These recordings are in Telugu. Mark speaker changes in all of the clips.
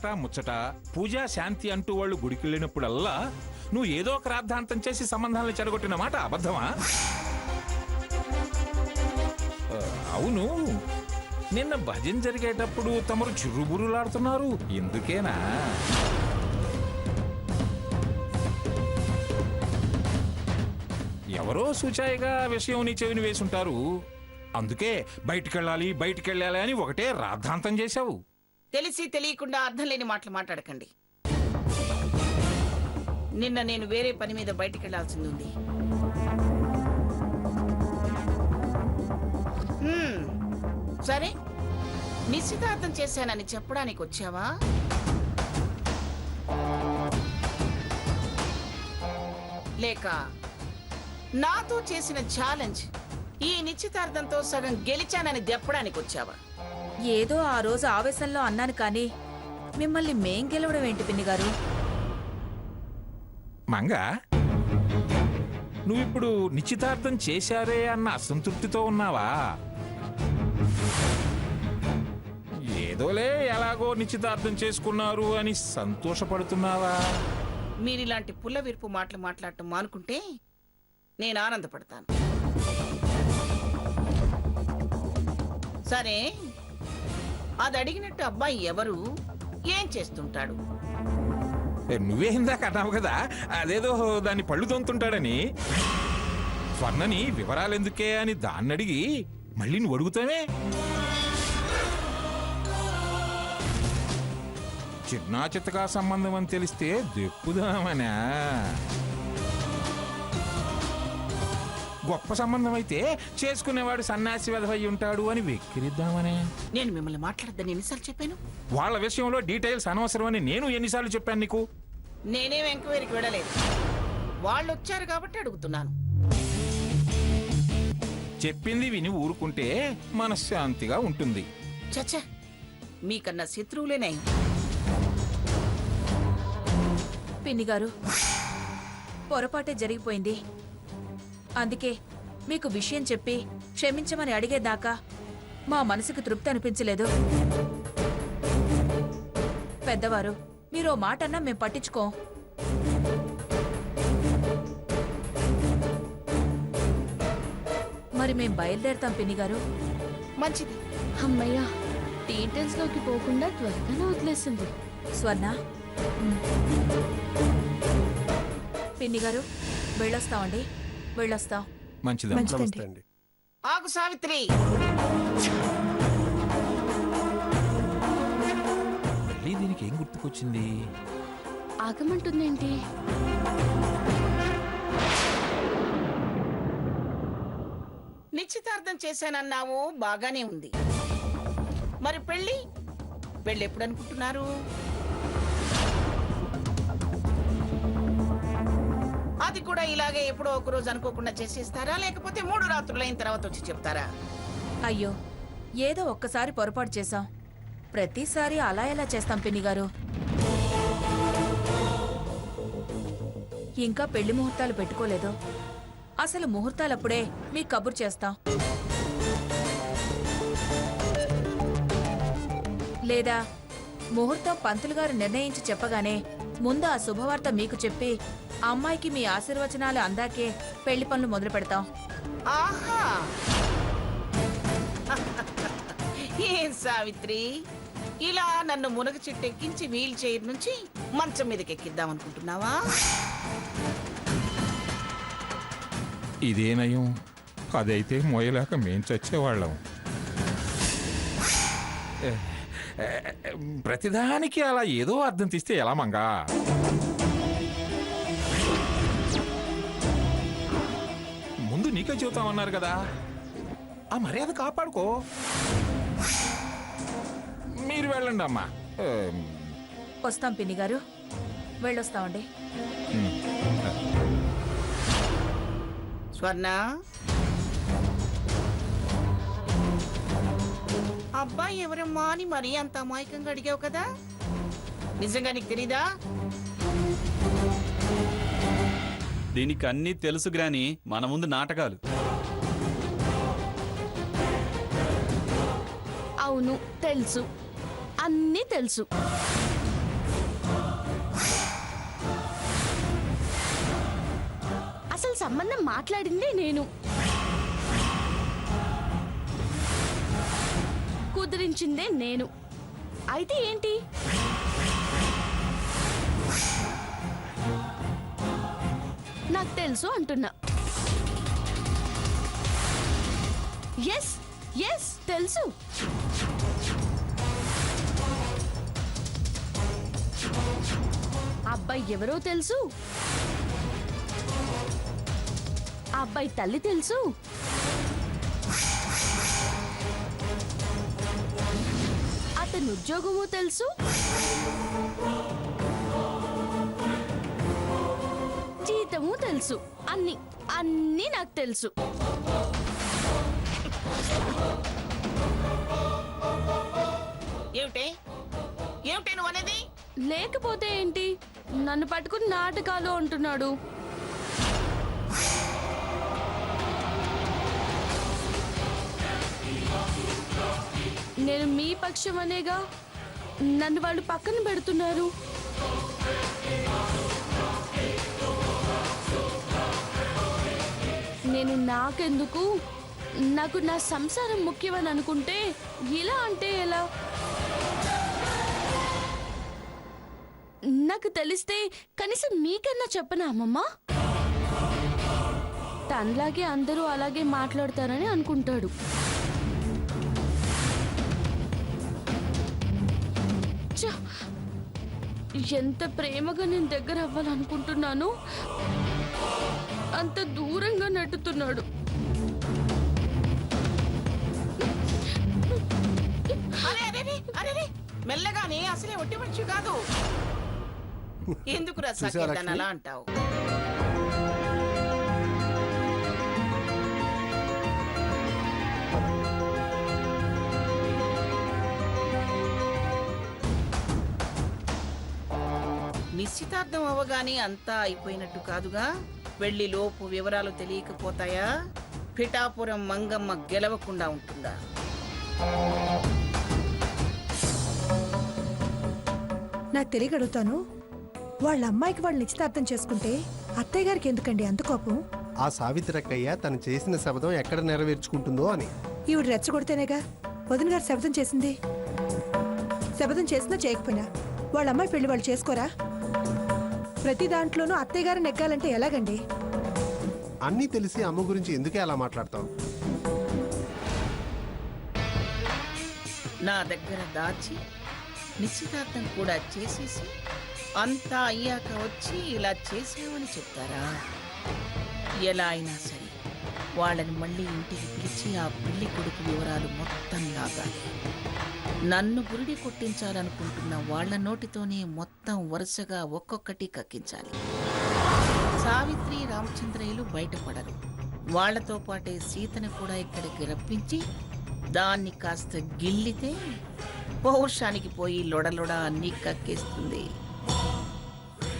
Speaker 1: మాట ముచ్చట పూజ శాంతి అంటూ వాళ్ళు గుడికి వెళ్ళినప్పుడల్లా నువ్వు ఏదో ఒక రాద్ధాంతం చేసి సంబంధాలను చెడగొట్టిన మాట అబద్ధమా? అవును, నిన్న భజన జరిగేటప్పుడు తమరు చిరుబురులాడుతున్నారు, ఎందుకేనా? ఎవరో సూచాయిగా విషయం నీ చెవిని వేసుంటారు, అందుకే బయటికెళ్ళాలి అని ఒకటే రాద్ధాంతం చేశావు.
Speaker 2: తెలిసి తెలియకుండా అర్థం లేని మాటలు మాట్లాడకండి. నిన్న నేను వేరే పని మీద బయటికి వెళ్లాల్సింది ఉంది. సరే, నిశ్చితార్థం చేశానని చెప్పడానికి వచ్చావా? లేక నాతో చేసిన ఛాలెంజ్ ఈ నిశ్చితార్థంతో సగం గెలిచానని చెప్పడానికి వచ్చావా?
Speaker 3: ఏదో ఆ రోజు ఆవేశంలో అన్నాను కానీ మిమ్మల్ని మేం గెలవడం ఏంటి పిన్ని గారు?
Speaker 1: మంగ, నువ్విప్పుడు నిశ్చితార్థం చేశారే అన్న అసంతృప్తితో ఉన్నావా? ఏదోలే ఎలాగో నిశ్చితార్థం చేసుకున్నారు అని సంతోషపడుతున్నావా?
Speaker 2: మీరిలాంటి పుల్ల విరుపు మాటలు మాట్లాడటం మానుకుంటే నేను ఆనందపడతాను. సరే, అది అడిగినట్టు అబ్బాయి ఎవరు, ఏం చేస్తుంటాడు?
Speaker 1: నువ్వే ఇందాక అన్నావు కదా, అదేదో దాన్ని పళ్ళు తొంతుంటాడని. స్వర్ణని వివరాలెందుకే అని దాన్ని అడిగి మళ్ళీ నువ్వు అడుగుతావే? చిన్నా చిత్తగా సంబంధం అని తెలిస్తే దెప్పుదామనా? గొప్ప సంబంధం అయితే చేసుకునేవాడు సన్యాసి వెధవై ఉంటాడు అని వెక్కిరిద్దామనే.
Speaker 2: నేను మిమ్మల్ని మాట్లాడద్దని ఎన్నిసార్లు చెప్పాను?
Speaker 1: వాళ్ళ విషయంలో డీటెయిల్స్ అనవసరం అని నేను ఎన్నిసార్లు చెప్పాను నీకు?
Speaker 2: నేనేం ఎంక్వైరీకి వెళ్ళలేదు, వాళ్ళు వచ్చారు కాబట్టి అడుగుతున్నాను.
Speaker 1: చెప్పింది విని ఊరుకుంటే మనశ్శాంతిగా ఉంటుంది.
Speaker 2: చచ్చా, మీకన్నా శత్రువులేనే.
Speaker 3: పిన్ని గారు, పొరపాటే జరిగిపోయింది. అందుకే మీకు విషయం చెప్పి క్షమించమని అడిగేదాకా మా మనసుకు తృప్తి అనిపించలేదు. పెద్దవారు, మీరు మాట అన్నా మేం పట్టించుకోం. మరి మేం బయలుదేరతాం పిన్ని గారు.
Speaker 2: మంచిది.
Speaker 4: అమ్మయ్యా, డీటెయిల్స్ లోకి పోకుండా త్వరగానే వదిలేసింది.
Speaker 3: స్వర్ణ, పిన్ని గారు వెళ్ళొస్తామండి, వెళ్ళొస్తాం.
Speaker 1: మంచిదండి.
Speaker 2: ఆగు సావిత్రి.
Speaker 1: మళ్ళీ దీనికి ఏం గుర్తుకొచ్చింది?
Speaker 4: ఆగమంటుందేంటి?
Speaker 2: నిశ్చితార్థం చేశానన్నావు, బాగానే ఉంది. మరి పెళ్ళి ఎప్పుడు అనుకుంటున్నారు? అది కూడా ఇలాగే ఎప్పుడో ఒక రోజు అనుకోకుండా చేసేస్తారా, లేకపోతే 3 రాత్రులు అయిన తర్వాత వచ్చి చెప్తారా?
Speaker 3: అయ్యో, ఏదో ఒక్కసారి పొరపాటు చేశాం, ప్రతిసారి అలా ఎలా చేస్తాం పిన్ని గారు? ఇంకా పెళ్లి ముహూర్తాలు పెట్టుకోలేదు. అసలు ముహూర్తాలప్పుడే మీకు కబురు చేస్తాం. లేదా ముహూర్తం పంతులు గారు నిర్ణయించి చెప్పగానే ముందు ఆ శుభవార్త మీకు చెప్పి అమ్మాయికి మీ ఆశీర్వచనాలు అందాకే పెళ్లి పనులు మొదలు పెడతాం.
Speaker 2: ఆహా, ఏం సావిత్రి, ఇలా నన్ను మునగ చెట్టెక్కించి వీల్ చైర్ నుంచి మంచం మీదకి ఎక్కిద్దాం అనుకుంటున్నావా?
Speaker 1: ఇదే నయం, అదైతే మోయలేక మేం చచ్చేవాళ్ళం. ప్రతిదానికి అలా ఏదో అర్థం తీస్తే ఎలా మంగా? ముందు నీకే చెబుతామన్నారు కదా, ఆ మర్యాద కాపాడుకో. మీరు వెళ్ళండి అమ్మా.
Speaker 3: వస్తాం పిన్ని గారు, వెళ్ళొస్తామండి.
Speaker 2: స్వర్ణ, అబ్బాయి ఎవరమ్మా అని మరీ అంత అమాయకంగా అడిగావు కదా, నిజంగా నీకు తెలీదా?
Speaker 5: దీనికి అన్నీ తెలుసు గ్రాని, మన ముందు నాటకాలు.
Speaker 4: అవును, తెలుసు, అన్నీ తెలుసు. సంబంధం మాట్లాడింది నేను, కుదిరించిందే నేను. అయితే ఏంటి? నాకు తెలుసు అంటున్నా. ఎస్ ఎస్ తెలుసు. అబ్బాయి ఎవరో తెలుసు, అబ్బాయి తల్లి తెలుసు, అతని ఉద్యోగము తెలుసు, జీతము తెలుసు. అన్ని అన్ని నాకు తెలుసు.
Speaker 2: ఏమిటి ఏమిటి నువ్వు అనేది?
Speaker 4: లేకపోతే ఏంటి? నన్ను పట్టుకుని నాటకాలు అంటున్నాడు. నేను మీ పక్షం అనేగా నన్ను వాళ్ళు పక్కన పెడుతున్నారు. నేను నాకెందుకు, నాకు నా సంసారం ముఖ్యమని అనుకుంటే ఇలా అంటే ఎలా? నాకు తెలిస్తే కనీసం మీకన్నా చెప్పనా అమ్మమ్మ? తనలాగే అందరూ అలాగే మాట్లాడతారని అనుకుంటాడు. ఛ! ఎంత ప్రేమగా నేను దగ్గర అవ్వాలనుకుంటున్నాను, అంత దూరంగా నెట్టుతున్నాడు.
Speaker 2: అరే అరే అరే, అరే అరే, మెల్లగానే అసలే ఒట్టి మనిషి కాదు. ఎందుకు రసాకేద్దాన్ని అలా అంటావు? నిశ్చితార్థం అవ్వగానే అంతా అయిపోయినట్టు కాదుగా. పెళ్లి లోపు వివరాలు తెలియకపోతాయా? పిఠాపురం మంగమ్మ గెలవకుండా ఉంటుందా?
Speaker 6: నాకు తెలియగడుగుతాను, వాళ్ళ అమ్మాయికి వాళ్ళు నిశ్చితార్థం చేసుకుంటే అత్తయ్య గారికి ఎందుకండి అంత కోపం?
Speaker 7: ఆ సావిత్రక్కయ్య తను చేసిన శబదం ఎక్కడ నెరవేర్చుకుంటుందో అని.
Speaker 6: ఈవిడ రెచ్చగొడితేనేగా వదిన గారు శబదం చేసింది. శబదం చేసినా చేయకపోయినా వాళ్ళ అమ్మాయి పెళ్లి వాళ్ళు చేసుకోరా? ప్రతి దాంట్లోనూ అత్తయ్య గారు నెగ్గాలంటే ఎలాగండి?
Speaker 7: అన్నీ తెలిసి అమ్మ గురించి ఎందుకే అలా మాట్లాడతావు?
Speaker 2: నా దగ్గర దాచి నిశ్చితార్థం కూడా చేసేసి అంతా అయ్యాక వచ్చి ఇలా చేసావని చెప్తారా? ఎలా అయినా సరే వాళ్ళని మళ్ళీ ఇంటికి పిలిచి ఆ పెళ్లి కొడుకు వివరాలు మొత్తం లాగాలి. నన్ను గురిడి కొట్టించాలనుకుంటున్న వాళ్ళ నోటితోనే మొత్తం వరుసగా ఒక్కొక్కటి కక్కించాలి. సావిత్రి రామచంద్రయ్యలు బయటపడరు. వాళ్లతో పాటే సీతను కూడా ఇక్కడికి రప్పించి దాన్ని కాస్త గిల్లితే పౌరుషానికి పోయి లొడలొడ అన్నీ కక్కేస్తుంది.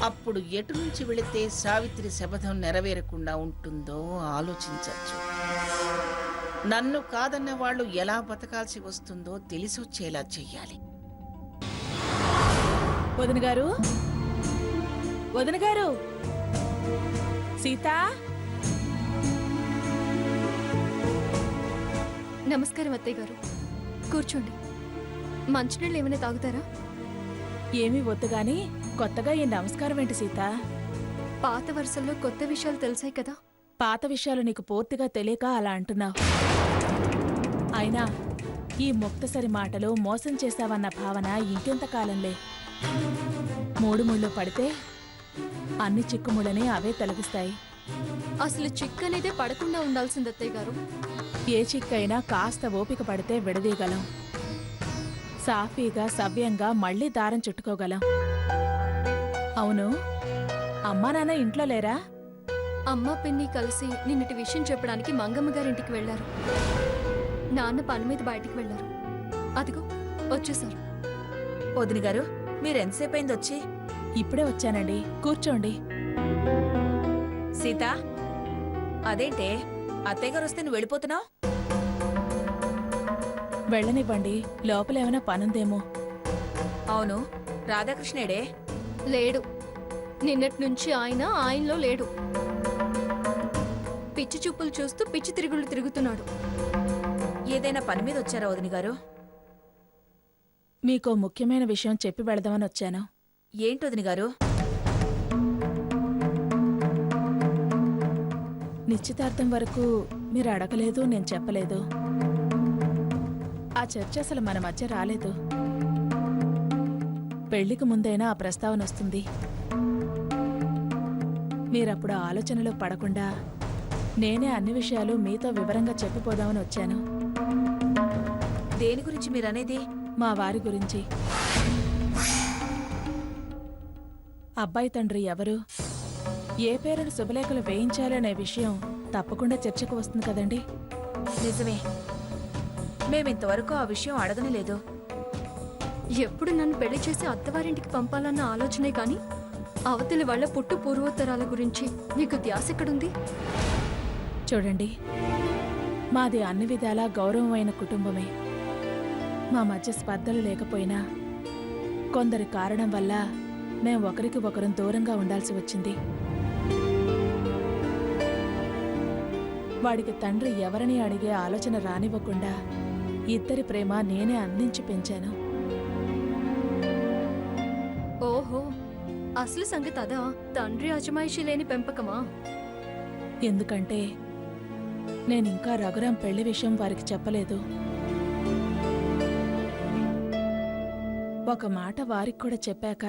Speaker 2: అప్పుడు ఎటు నుంచి వెళితే సావిత్రి శపథం నెరవేరకుండా ఉంటుందో ఆలోచించచ్చు. నన్ను కాదన్న వాళ్ళు ఎలా బతకాల్సి వస్తుందో తెలిసొచ్చేలా చెయ్యాలి.
Speaker 3: వదిన గారు, వదిన గారు, సీత.
Speaker 8: నమస్కారం అత్తయ్య గారు, కూర్చోండి. మంచినీళ్ళు ఏమైనా తాగుతారా?
Speaker 3: ఏమీ వద్దు గాని కొత్తగా ఈ నమస్కారం ఏంటి సీత?
Speaker 8: పాత వరుసల్లో కొత్త విషయాలు తెలిసాయి కదా.
Speaker 3: పాత విషయాలు నీకు పూర్తిగా తెలియక అలా అంటున్నావు. అయినా ఈ ముక్తసరి మాటలు మోసం చేశావన్న భావన ఇంకెంతకాలంలే. మూడు ముళ్ళు పడితే అన్ని చిక్కుముళ్ళని అవే తొలగిస్తాయి.
Speaker 8: అసలు చిక్కు అనేదే పడకుండా ఉండాల్సింది అత్తయ్య గారు.
Speaker 3: ఏ చిక్కైనా కాస్త ఓపిక పడితే విడదీయగలం. సాఫీగా సవ్యంగా మళ్ళీ దారం చుట్టుకోగలం. అవును, అమ్మా నాన్న ఇంట్లో లేరా?
Speaker 8: అమ్మ పిన్ని కలిసి నిన్నటి విషయం చెప్పడానికి మంగమ్మ గారింటికి వెళ్లారు. నాన్న పని మీద బయటికి వెళ్లారు. అదిగో వచ్చేసారు.
Speaker 3: వదిన గారు, మీరెంతసేపు అయింది వచ్చి? ఇప్పుడే వచ్చానండి, కూర్చోండి. సీత, అదేంటే అత్తయ్య గారు వస్తే నువ్వు వెళ్ళిపోతున్నావు? వెళ్ళనివ్వండి, లోపలేమైనా పనుందేమో. అవును, రాధాకృష్ణేడే?
Speaker 8: లేడు. నిన్నటి నుంచి ఆయనలో లేడు. పిచ్చి చూపులు చూస్తూ పిచ్చి తిరుగుళ్ళు తిరుగుతున్నాడు.
Speaker 9: ఏదైనా పని మీద వచ్చారా వదిన గారు?
Speaker 3: మీకో ముఖ్యమైన విషయం చెప్పి వెళదామని వచ్చాను.
Speaker 9: ఏంటి వదిన గారు?
Speaker 3: నిశ్చితార్థం వరకు మీరు అడగలేదు, నేను చెప్పలేదు. ఆ చర్చ అసలు మన మధ్య రాలేదు. పెళ్లికి ముందైనా ఆ ప్రస్తావన వస్తుంది. మీరప్పుడు ఆ ఆలోచనలో పడకుండా నేనే అన్ని విషయాలు మీతో వివరంగా చెప్పిపోదామని వచ్చాను.
Speaker 9: దేని గురించి మీరనేది?
Speaker 3: మా వారి గురించి. అబ్బాయి తండ్రి ఎవరు, ఏ పేరును శుభలేఖలు వేయించాలనే విషయం తప్పకుండా చర్చకు వస్తుంది కదండి.
Speaker 9: నిజమే, మేమింతవరకు ఆ విషయం అడగనే లేదు.
Speaker 8: ఎప్పుడు నన్ను పెళ్లి చేసి అత్తవారింటికి పంపాలన్న ఆలోచనే కానీ అవతలి వాళ్ళ పుట్టు పూర్వోత్తరాల గురించి నీకు ధ్యాస ఎక్కడుంది?
Speaker 3: చూడండి, మాది అన్ని విధాలా గౌరవమైన కుటుంబమే. మా మధ్య స్పర్ధలు లేకపోయినా కొందరి కారణం వల్ల మేం ఒకరికి ఒకరం దూరంగా ఉండాల్సి వచ్చింది. వాడికి తండ్రి ఎవరిని అడిగే ఆలోచన రానివ్వకుండా ఇద్దరి ప్రేమ నేనే అందించి పెంచాను.
Speaker 8: ఓహో, అసలు సంగతి అదా? తండ్రి అజమాయిషి లేని పెంపకమా?
Speaker 3: ఎందుకంటే నేనింకా రఘురాం పెళ్లి విషయం వారికి చెప్పలేదు. ఒక మాట వారికి కూడా చెప్పాక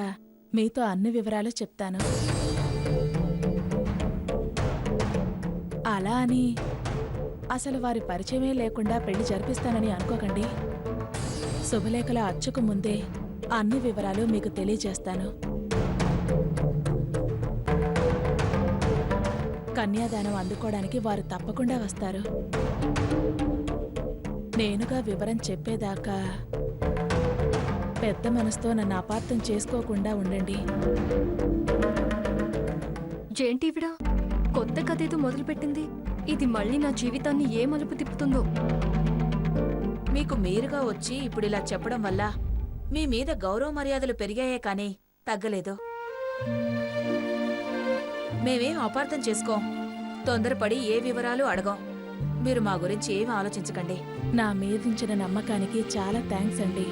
Speaker 3: మీతో అన్ని వివరాలు చెప్తాను. అలా అని అసలు వారి పరిచయమే లేకుండా పెళ్లి జరిపిస్తానని అనుకోకండి. శుభలేఖల అచ్చుకు ముందే అన్ని వివరాలు మీకు తెలియజేస్తాను. కన్యాదానం అందుకోవడానికి వారు తప్పకుండా వస్తారు. నేనుగా వివరం చెప్పేదాకా పెద్ద మనసుతో నన్ను అపార్థం చేసుకోకుండా ఉండండి.
Speaker 8: జేంటివిడా కొత్త కథేదో మొదలుపెట్టింది. ఇది మళ్ళీ నా జీవితాన్ని ఏ మలుపు తిప్పుతుందో.
Speaker 9: మీకు మీరుగా వచ్చి ఇప్పుడు ఇలా చెప్పడం వల్ల మీ మీద గౌరవ మర్యాదలు పెరిగాయే కానీ తగ్గలేదు. మేమేం అపార్థం చేసుకోం, తొందరపడి ఏ వివరాలు అడగం. మీరు మా గురించి ఏమి ఆలోచించకండి.
Speaker 3: నా మీదించిన నమ్మకానికి చాలా థ్యాంక్స్ అండి.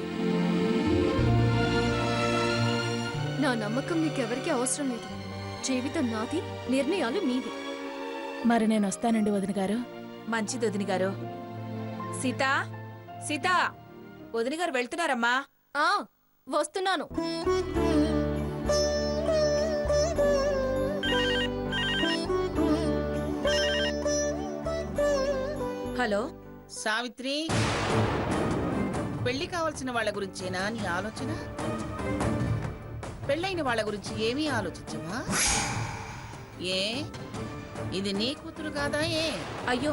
Speaker 8: నా నమ్మకం నీకెవరికీ అవసరం లేదు. జీవితం నాది, నిర్ణయాలు మీవి.
Speaker 3: మరి నేను వస్తానండి వదిన గారు.
Speaker 9: మంచిది వదిన గారు. సీతా, సీతా, వదిన గారు వెళ్తున్నారమ్మా.
Speaker 8: ఆ వస్తున్నాను.
Speaker 9: హలో
Speaker 2: సావిత్రి, పెళ్లి కావాల్సిన వాళ్ళ గురించేనా నీ ఆలోచన? పెళ్ళైన వాళ్ళ గురించి ఏమీ ఆలోచించవా? ఏ ఇది నీ కూతురు కాదా? ఏ
Speaker 9: అయ్యో,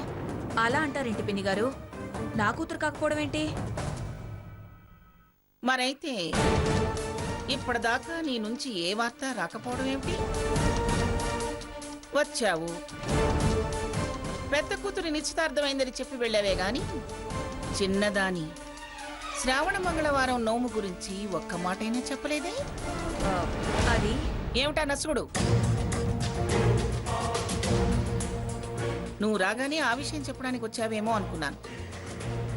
Speaker 9: అలా అంటారేంటి పిన్ని గారు? నా కూతురు కాకపోవడం ఏంటి?
Speaker 2: మరైతే ఇప్పటిదాకా నీ నుంచి ఏ వార్త రాకపోవడం ఏమిటి? వచ్చావు, పెద్ద కూతురి నిశ్చితార్థమైందని చెప్పి వెళ్ళావే గాని చిన్నదాని శ్రావణ మంగళవారం నోము గురించి ఒక్క మాటైనా చెప్పలేదే?
Speaker 9: అది
Speaker 2: ఏమిటా నసుగుడు? నువ్వు రాగానే ఆ విషయం చెప్పడానికి వచ్చావేమో అనుకున్నాను.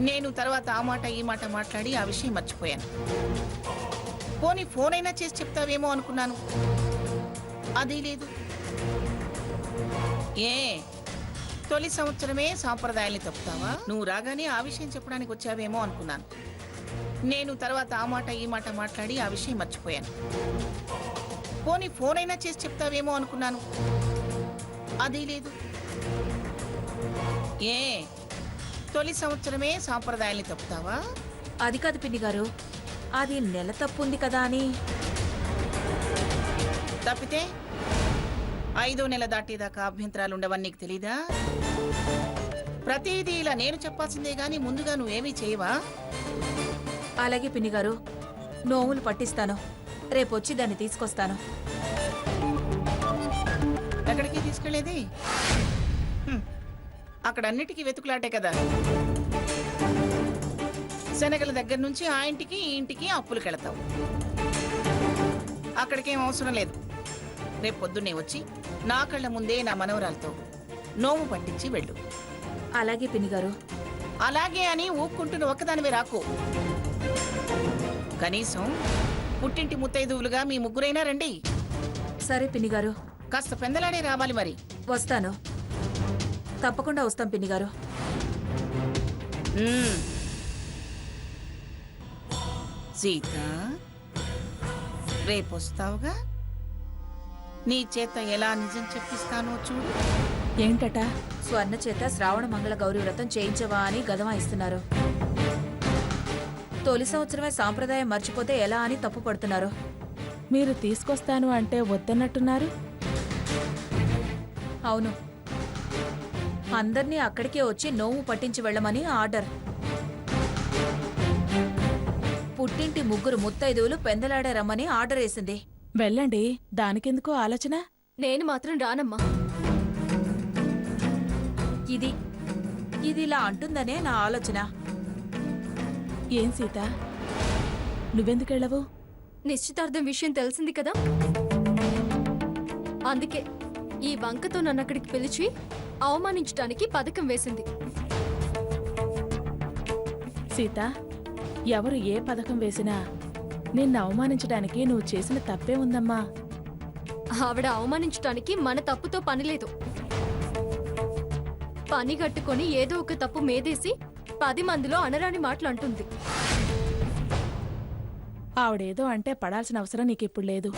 Speaker 2: నేను తర్వాత ఆ మాట ఈ మాట మాట్లాడి ఆ విషయం మర్చిపోయాను. పోనీ ఫోన్ అయినా చేసి చెప్తావేమో అనుకున్నాను. అది లేదు. ఏ తొలి సంవత్సరమే సాంప్రదాయాల్ని తప్పుతావా? నువ్వు రాగానే ఆ విషయం చెప్పడానికి వచ్చావేమో అనుకున్నాను. నేను తర్వాత ఆ మాట ఈ మాట మాట్లాడి ఆ విషయం మర్చిపోయాను. పోనీ ఫోన్ అయినా చేసి చెప్తావేమో అనుకున్నాను. అది లేదు. ఏ తొలి సంవత్సరమే సాంప్రదాయాల్ని తప్పుతావా?
Speaker 9: అది కాదు పిన్ని గారు, అది నెల తప్పుంది కదా అని.
Speaker 2: తప్పితే 5వ నెల దాటేదాకా అభ్యంతరాలు ఉండవని నీకు తెలీదా? ప్రతిదీ ఇలా నేను చెప్పాల్సిందే గాని ముందుగా నువ్వేమీ చేయవా?
Speaker 9: అలాగే పిన్ని గారు, నోములు పట్టిస్తాను. రేపొచ్చి దాన్ని తీసుకొస్తాను.
Speaker 2: ఎక్కడికి తీసుకెళ్లేది? అక్కడ అన్నిటికీ వెతుకులాటే కదా. శనగల దగ్గర నుంచి ఆ ఇంటికి ఈ ఇంటికి అప్పులు కెళతావు. అక్కడికేం అవసరం లేదు. రేపు పొద్దున్నే వచ్చి నా కళ్ళ ముందే నా మనవరాలతో నోము పట్టించి వెళ్ళు.
Speaker 9: అలాగే పిన్ని గారు.
Speaker 2: అలాగే అని ఊక్కుంటున్న ఒక్కదానివే రాకు. కనీసం పుట్టింటి ముత్తైదువులుగా మీ ముగ్గురైనా రండి.
Speaker 9: సరే పిన్ని గారు.
Speaker 2: కాస్త పెందలాడే రావాలి మరి.
Speaker 9: వస్తాను, తప్పకుండా వస్తాం పిన్ని గారు.
Speaker 2: సీత, రేపొస్తావుగా? నీ చేత ఎలా నిజం చెప్పిస్తానో చూడు.
Speaker 3: ఏంటట?
Speaker 9: స్వర్ణ చేత శ్రావణ మంగళ గౌరీ వ్రతం చేయించవా అని గదమా ఇస్తున్నారు. తొలి సంవత్సరమే సాంప్రదాయం మర్చిపోతే ఎలా అని తప్పు పడుతున్నారు.
Speaker 3: మీరు తీసుకొస్తాను అంటే వద్దన్నట్టున్నారు.
Speaker 9: అవును, అందర్నీ అక్కడికే వచ్చి నోము పట్టించి వెళ్ళమని ఆర్డర్. పుట్టింటి ముగ్గురు ముత్తైదువులు పెందలాడే రమ్మని ఆర్డర్ వేసింది.
Speaker 3: వెళ్ళండి, దానికెందుకో ఆలోచన.
Speaker 8: నేను మాత్రం రానమ్మా.
Speaker 9: ఇది ఇలా అంటుందనే నా ఆలోచన.
Speaker 3: ఏం సీత, నువ్వెందుకెళ్ళవు?
Speaker 8: నిశ్చితార్థం విషయం తెలిసింది కదా, అందుకే ఈ వంకతో నన్ను అక్కడికి పిలిచి అవమానించడానికి పథకం వేసింది.
Speaker 3: సీత, ఎవరు ఏ పథకం వేసినా నిన్ను అవమానించడానికి నువ్వు చేసిన తప్పే ఉందమ్మా.
Speaker 8: ఆవిడ అవమానించడానికి మన తప్పుతో పని లేదు. పని కట్టుకొని ఏదో ఒక తప్పు మేదేసి 10 మందిలో అనరాని మాటలు అంటుంది.
Speaker 3: ఆవిడేదో అంటే పడాల్సిన అవసరం నీకిప్పుడు లేదు.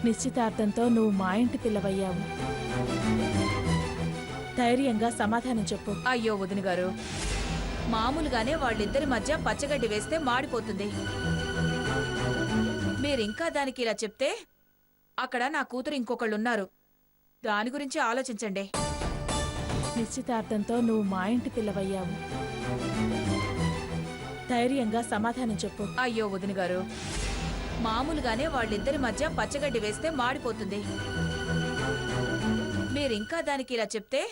Speaker 3: నిశ్చితార్థంతో నువ్వు మా ఇంటి పిల్లవయ్యావు. ధైర్యంగా సమాధానం చెప్పు.
Speaker 9: అయ్యో వదిన గారు, మామూలుగానే వాళ్ళిద్దరి మధ్య పచ్చగడ్డి వేస్తే మాడిపోతుంది. మీరింకా దానికి ఇలా చెప్తే అక్కడ నా కూతురు ఇంకొకళ్ళున్నారు. దాని గురించి ఆలోచించండి.
Speaker 3: నిశ్చితార్థంతో నువ్వు మా ఇంటి పిల్లవయ్యావు. ధైర్యంగా సమాధానం చెప్పు.
Speaker 9: అయ్యో వదిన గారు, మామూలుగానే వాళ్ళిద్దరి మధ్య పచ్చగడ్డి వేస్తే మాడిపోతుంది. మీరింకా దానికి ఇలా చెప్తే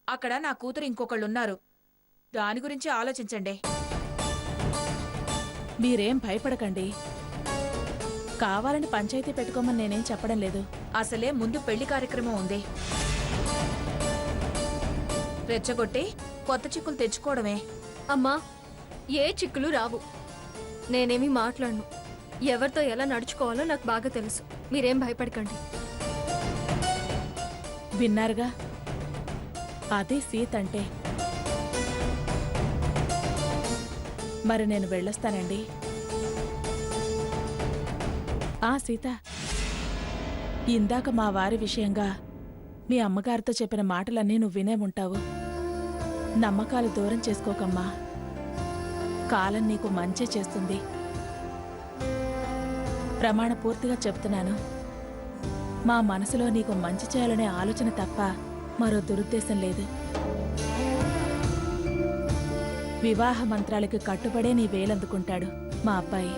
Speaker 9: అక్కడ నా కూతురు ఇంకొకళ్ళున్నారు. దాని గురించి ఆలోచించండి.
Speaker 3: మీరేం భయపడకండి. కావాలని పంచాయతీ పెట్టుకోమని నేనేం చెప్పడం లేదు.
Speaker 9: అసలే ముందు పెళ్లి కార్యక్రమం ఉంది. రెచ్చగొట్టి కొత్త చిక్కులు తెచ్చుకోవడమే.
Speaker 8: అమ్మా, ఏ చిక్కులు రావు. నేనేమీ మాట్లాడను. ఎవరితో ఎలా నడుచుకోవాలో నాకు బాగా తెలుసు. మీరేం భయపడకండి.
Speaker 3: విన్నారుగా, అదే సీత అంటే. మరి నేను వెళ్ళొస్తానండి. సీత, ఇందాక మా వారి విషయంగా మీ అమ్మగారితో చెప్పిన మాటలన్నీ నువ్వు వినే ఉంటావు. నమ్మకాలు దూరం చేసుకోకమ్మా. కాలం నీకు మంచే చేస్తుంది. ప్రమాణపూర్తిగా చెప్తున్నాను. మా మనసులో నీకు మంచి చేయాలనే ఆలోచన తప్ప మరో దురుద్దేశం లేదు. వివాహ మంత్రాలకు కట్టుబడే నీ వేలందుకుంటాడు మా అబ్బాయి.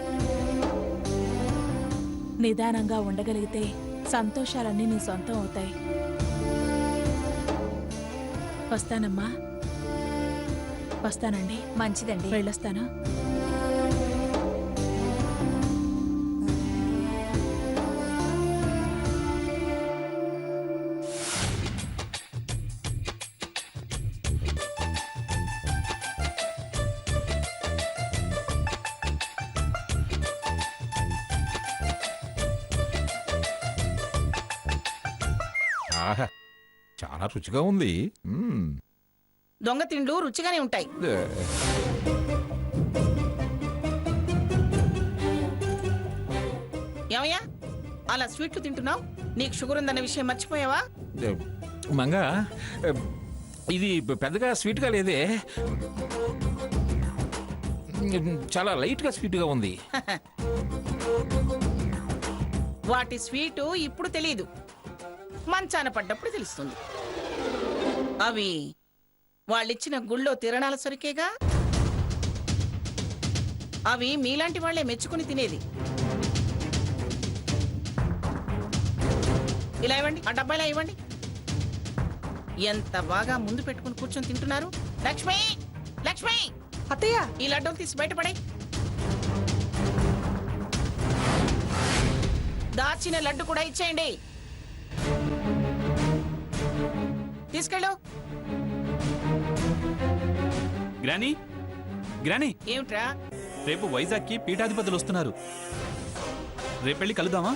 Speaker 3: నిదానంగా ఉండగలిగితే సంతోషాలన్నీ నీ సొంతం అవుతాయి. వస్తానమ్మా. వస్తానండి.
Speaker 9: మంచిదండి,
Speaker 3: వెళ్ళొస్తాను.
Speaker 1: ఆహా, చాలా రుచిగా ఉంది.
Speaker 2: దొంగ తిండ్లు రుచిగానే ఉంటాయి. ఏమయ్యా, అలా స్వీట్లు తింటున్నావు? నీకు షుగర్ ఉందన్న విషయం మర్చిపోయావా?
Speaker 1: మంగా, ఇది పెద్దగా స్వీట్గా లేదే. చాలా లైట్గా స్వీట్గా ఉంది.
Speaker 2: వాటి స్వీటు ఇప్పుడు తెలీదు, మంచాన పడ్డప్పుడు తెలుస్తుంది. అవి వాళ్ళిచ్చిన గుళ్ళో తిరణాల సరికేగా. అవి మీలాంటి వాళ్లే మెచ్చుకుని తినేది. ఇలా ఇవ్వండి, ఆ డబ్బాయిలా ఇవ్వండి. ఎంత బాగా ముందు పెట్టుకుని కూర్చొని తింటున్నారు. లక్ష్మి, లక్ష్మి,
Speaker 6: అత్తయ్య,
Speaker 2: ఈ లడ్డూలు తీసి బయటపడే. దాచిన లడ్డు కూడా ఇచ్చేయండి. తీసుకెళ్ళు.
Speaker 5: గ్రానీ గ్రానీ
Speaker 2: ఏమిట్రా?
Speaker 5: రేపు వైజాగ్కి పీఠాధిపతులు వస్తున్నారు. రేపెళ్ళి కలుద్దామా?